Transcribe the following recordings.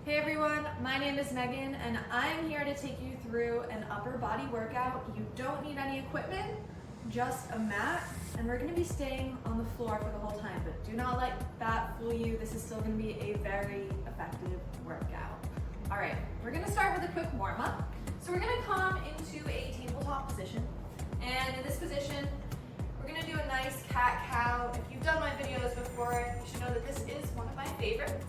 Hey everyone, my name is Megan and I'm here to take you through an upper body workout. You don't need any equipment, just a mat, and we're gonna be staying on the floor for the whole time, but do not let that fool you. This is still gonna be a very effective workout. All right, we're gonna start with a quick warm up. So we're gonna come into a tabletop position, and in this position, we're gonna do a nice cat-cow. If you've done my videos before, you should know that this is one of my favorites.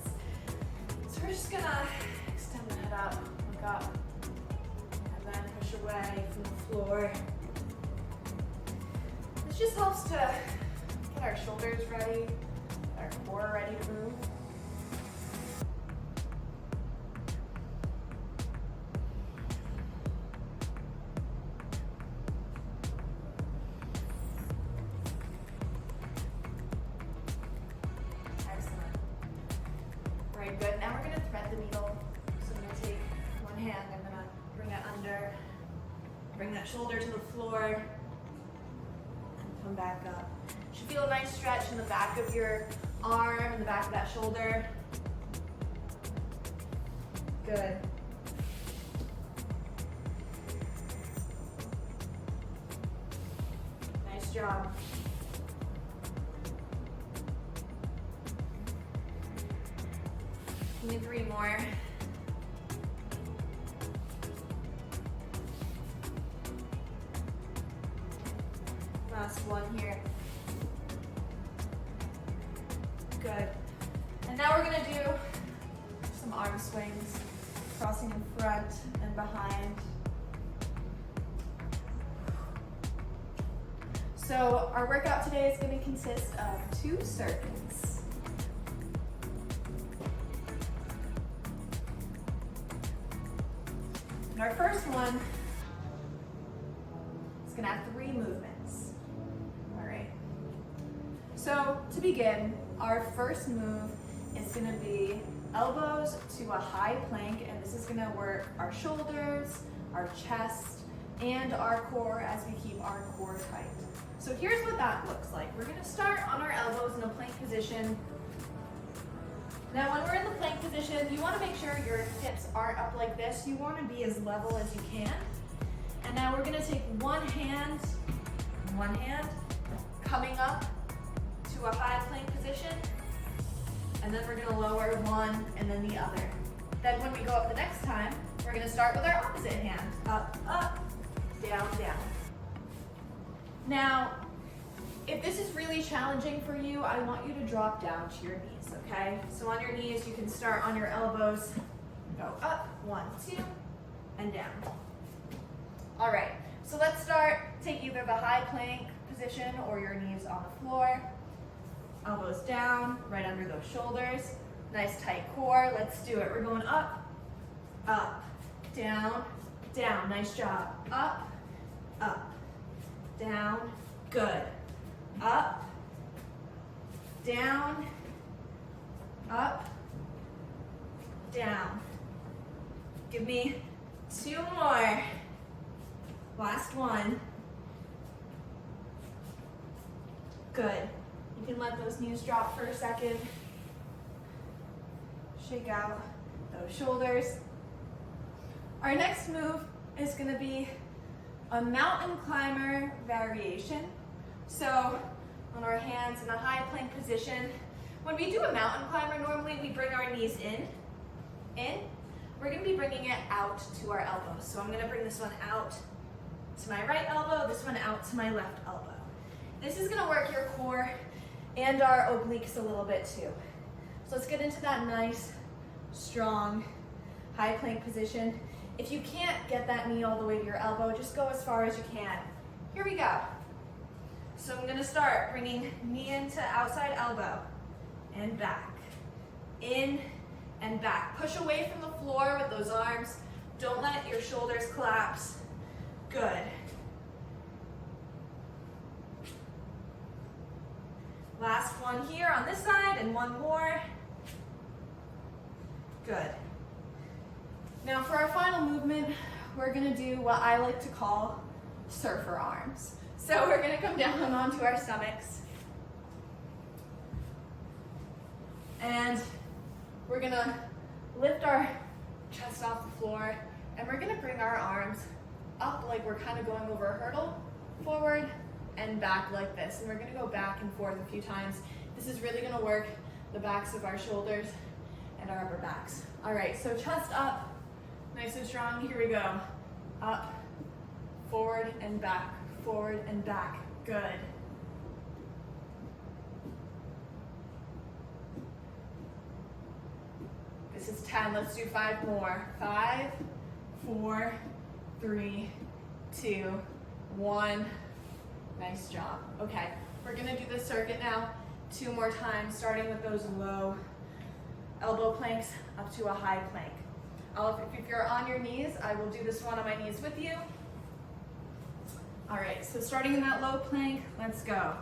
So we're just gonna extend the head up, look up, and then push away from the floor. This just helps to get our shoulders ready, our core ready to move. Excellent. Very good. Now we're going to thread the needle. So I'm going to take one hand, I'm going to bring it under, bring that shoulder to the floor, and come back up. You should feel a nice stretch in the back of your arm and the back of that shoulder. Good. Nice job. Give me 3 more. Last one here. Good. And now we're gonna do some arm swings, crossing in front and behind. So our workout today is gonna consist of 2 circuits. And our first one is gonna have 3 movements. All right. So to begin, our first move is gonna be elbows to a high plank, and this is gonna work our shoulders, our chest, and our core as we keep our core tight. So here's what that looks like. We're gonna start on our elbows in a plank position. Now when we're in the plank position, you wanna make sure your hips aren't up like this. You wanna be as level as you can. And now we're gonna take one hand, coming up to a high plank position, and then we're gonna lower one and then the other. Then when we go up the next time, we're gonna start with our opposite hand. Up, up, down, down. Now, if this is really challenging for you, I want you to drop down to your knees, okay? So on your knees, you can start on your elbows, go up, 1, 2, and down. All right, so let's start. Take either the high plank position or your knees on the floor. Elbows down, right under those shoulders. Nice tight core, let's do it. We're going up, up, down, down. Nice job. Up, up, down, good. Up, down, up, down. Give me 2 more. Last one. Good. You can let those knees drop for a second. Shake out those shoulders. Our next move is going to be a mountain climber variation. So on our hands in a high plank position, when we do a mountain climber, normally we bring our knees in. We're gonna be bringing it out to our elbows. So I'm gonna bring this one out to my right elbow, this one out to my left elbow. This is gonna work your core and our obliques a little bit too. So let's get into that nice, strong, high plank position. If you can't get that knee all the way to your elbow, just go as far as you can. Here we go. So I'm gonna start bringing knee into outside elbow and back, in and back. Push away from the floor with those arms. Don't let your shoulders collapse. Good. Last one here on this side and 1 more. Good. Now for our final movement, we're gonna do what I like to call surfer arms. So we're gonna come down onto our stomachs. And we're gonna lift our chest off the floor, and we're gonna bring our arms up like we're kind of going over a hurdle, forward and back like this. And we're gonna go back and forth a few times. This is really gonna work the backs of our shoulders and our upper backs. All right, so chest up, nice and strong. Here we go. Up, forward and back, forward and back. Good. This is 10, let's do 5 more. 5, 4, 3, 2, 1. Nice job. Okay, we're gonna do this circuit now 2 more times, starting with those low elbow planks up to a high plank. If you're on your knees, I will do this one on my knees with you. All right, so starting in that low plank, let's go.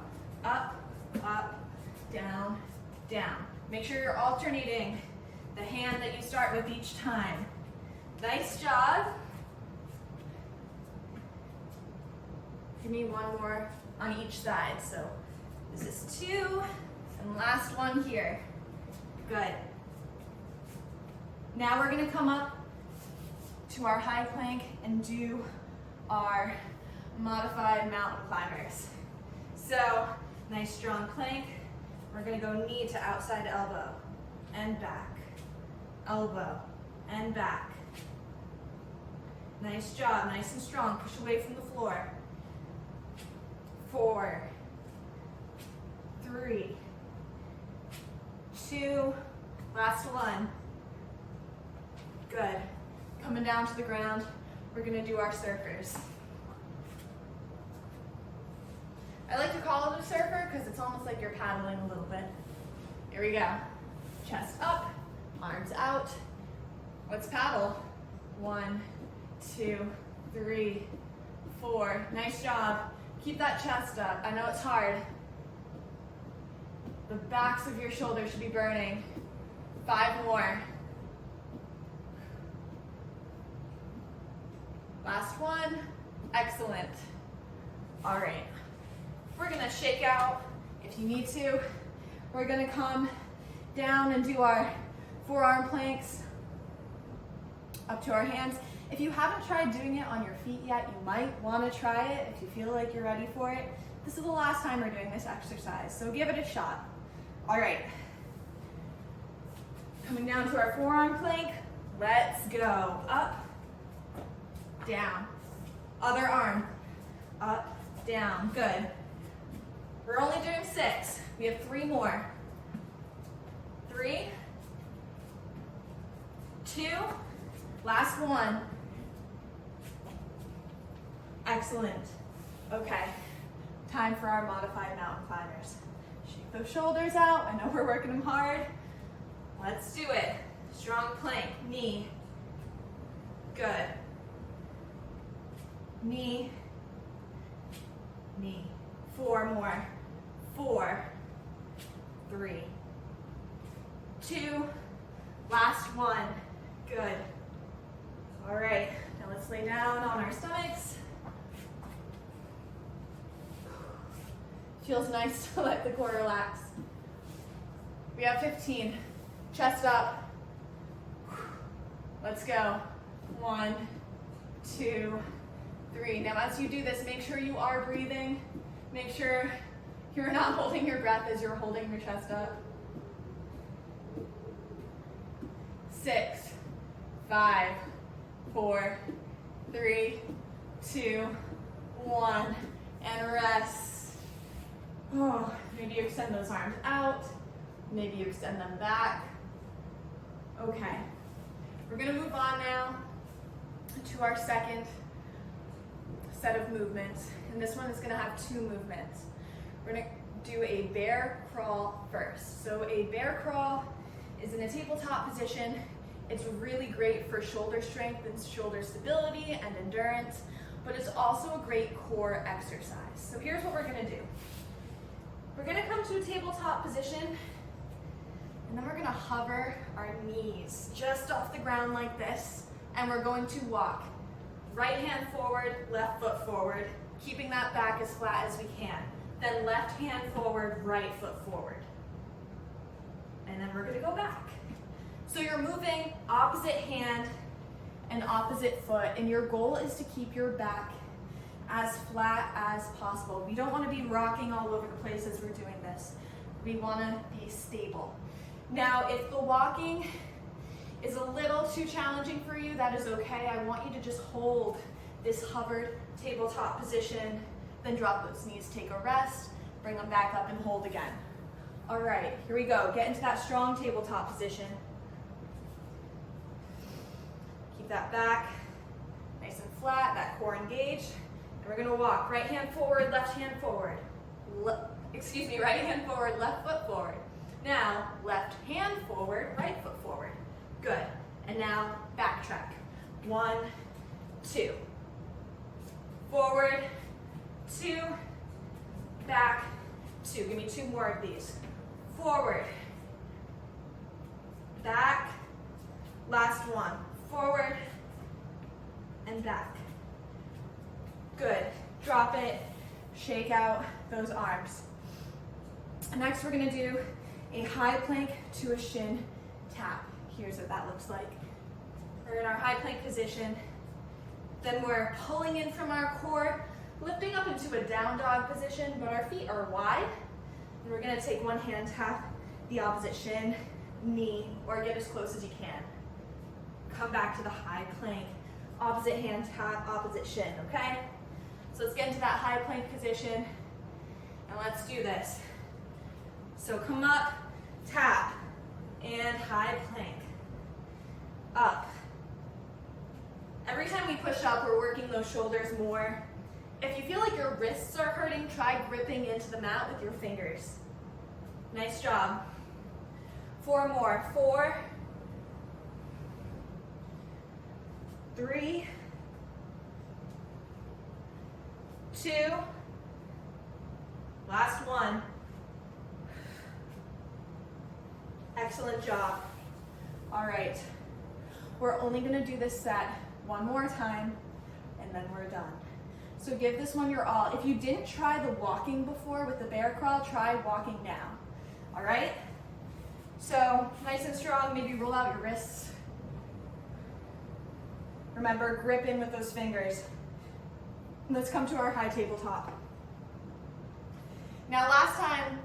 Up, up, down, down. Make sure you're alternating the hand that you start with each time. Nice job. Give me one more on each side. So this is 2, and last one here. Good. Now we're gonna come up to our high plank and do our modified mountain climbers. So, nice strong plank. We're gonna go knee to outside elbow and back, elbow and back. Nice job, nice and strong. Push away from the floor. 4, 3, 2, last one. Good. Coming down to the ground, we're gonna do our surfers. I like to call it a surfer because it's almost like you're paddling a little bit. Here we go. Chest up, arms out. Let's paddle. 1, 2, 3, 4. Nice job. Keep that chest up. I know it's hard. The backs of your shoulders should be burning. 5 more. Last one. Excellent. All right. We're gonna shake out if you need to. We're gonna come down and do our forearm planks up to our hands. If you haven't tried doing it on your feet yet, you might wanna try it if you feel like you're ready for it. This is the last time we're doing this exercise, so give it a shot. All right. Coming down to our forearm plank, let's go. Up, down. Other arm, up, down, good. We're only doing 6. We have 3 more. 3, 2, last one. Excellent. Okay, time for our modified mountain climbers. Shake those shoulders out. I know we're working them hard. Let's do it. Strong plank, knee. Good. Knee, knee. 4 more. 4, 3, 2, last one. Good. All right, now let's lay down on our stomachs. Feels nice to let the core relax. We have 15. Chest up. Let's go. 1, 2, 3. Now as you do this, make sure you are breathing. Make sure you're not holding your breath as you're holding your chest up. 6, 5, 4, 3, 2, 1, and rest. Oh, maybe you extend those arms out. Maybe you extend them back. Okay, we're gonna move on now to our second set of movements. And this one is gonna have 2 movements. We're gonna do a bear crawl first. So a bear crawl is in a tabletop position. It's really great for shoulder strength and shoulder stability and endurance, but it's also a great core exercise. So here's what we're gonna do. We're gonna come to a tabletop position, and then we're gonna hover our knees just off the ground like this, and we're going to walk. Right hand forward, left foot forward, keeping that back as flat as we can. Then left hand forward, right foot forward. And then we're gonna go back. So you're moving opposite hand and opposite foot, and your goal is to keep your back as flat as possible. We don't want to be rocking all over the place as we're doing this. We want to be stable. Now, if the walking is a little too challenging for you, that is okay. I want you to just hold this hovered tabletop position, then drop those knees, take a rest, bring them back up and hold again. All right, here we go. Get into that strong tabletop position. Keep that back nice and flat, that core engaged. And we're gonna walk right hand forward, left hand forward. Right hand forward, left foot forward. Now, left hand forward, right foot forward. Good. And now, backtrack. 1, 2. Forward, 2, back, 2. Give me 2 more of these. Forward, back, last one. Forward and back. Good. Drop it, shake out those arms. Next, we're gonna do a high plank to a shin tap. Here's what that looks like. We're in our high plank position. Then we're pulling in from our core, lifting up into a down dog position, but our feet are wide. And we're gonna take one hand, tap the opposite shin, knee, or get as close as you can. Come back to the high plank. Opposite hand, tap, opposite shin, okay? So let's get into that high plank position, and let's do this. So come up, tap, and high plank. Up. Every time we push up, we're working those shoulders more. If you feel like your wrists are hurting, try gripping into the mat with your fingers. Nice job. 4 more. 4, 3, 2, last one. Excellent job. All right, we're only gonna do this set one more time, and then we're done. So give this one your all. If you didn't try the walking before with the bear crawl, try walking now. All right? So nice and strong, maybe roll out your wrists. Remember, grip in with those fingers. Let's come to our high tabletop. Now last time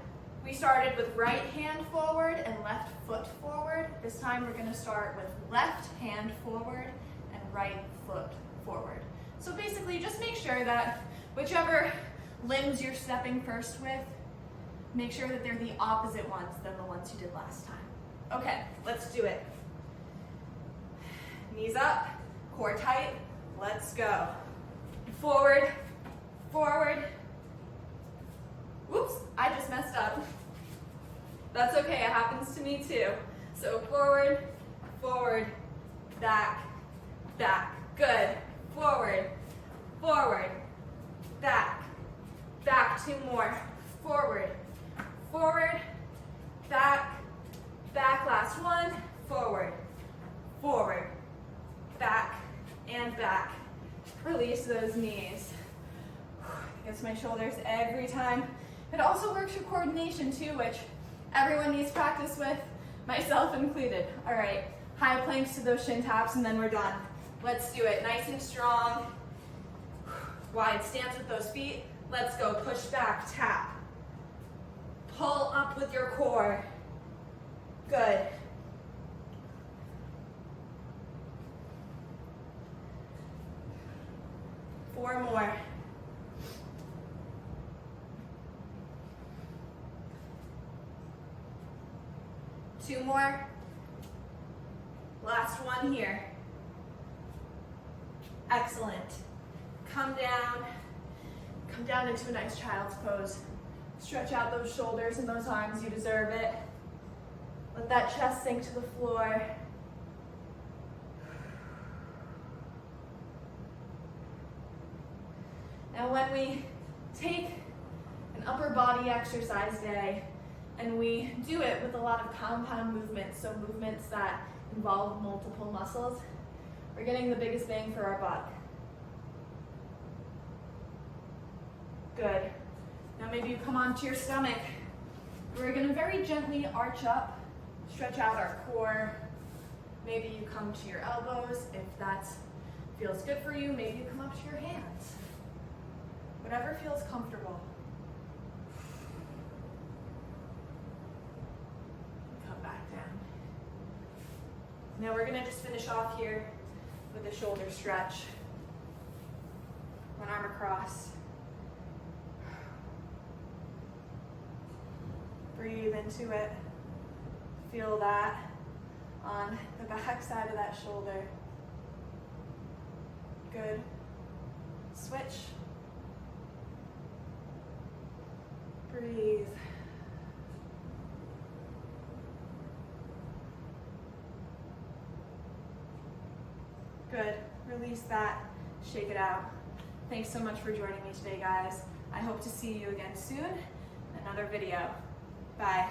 we started with right hand forward and left foot forward. This time we're gonna start with left hand forward and right foot forward. So basically just make sure that whichever limbs you're stepping first with, make sure that they're the opposite ones than the ones you did last time. Okay, let's do it. Knees up, core tight, let's go. Forward, forward. Whoops, I just messed up. That's okay, it happens to me too. So forward, forward, back, back. Good. Forward, forward, back, back. 2 more. Forward, forward, back, back. Last one. Forward, forward, back, and back. Release those knees. Gets my shoulders every time. It also works your coordination too, which everyone needs practice with, myself included. All right, high planks to those shin taps, and then we're done. Let's do it, nice and strong. Wide stance with those feet. Let's go, push back, tap. Pull up with your core. Good. Four more. Two more. Last one here. Excellent. Come down into a nice child's pose. Stretch out those shoulders and those arms, you deserve it. Let that chest sink to the floor. Now when we take an upper body exercise day and we do it with a lot of compound movements, so movements that involve multiple muscles, we're getting the biggest bang for our buck. Good. Now maybe you come onto your stomach. We're gonna very gently arch up, stretch out our core, Maybe you come to your elbows if that feels good for you. Maybe you come up to your hands. Whatever feels comfortable. Come back down. Now we're gonna just finish off here with a shoulder stretch. One arm across. Breathe into it. Feel that on the back side of that shoulder. Good. Switch. Breathe. Good. Release that. Shake it out. Thanks so much for joining me today, guys. I hope to see you again soon in another video. Bye.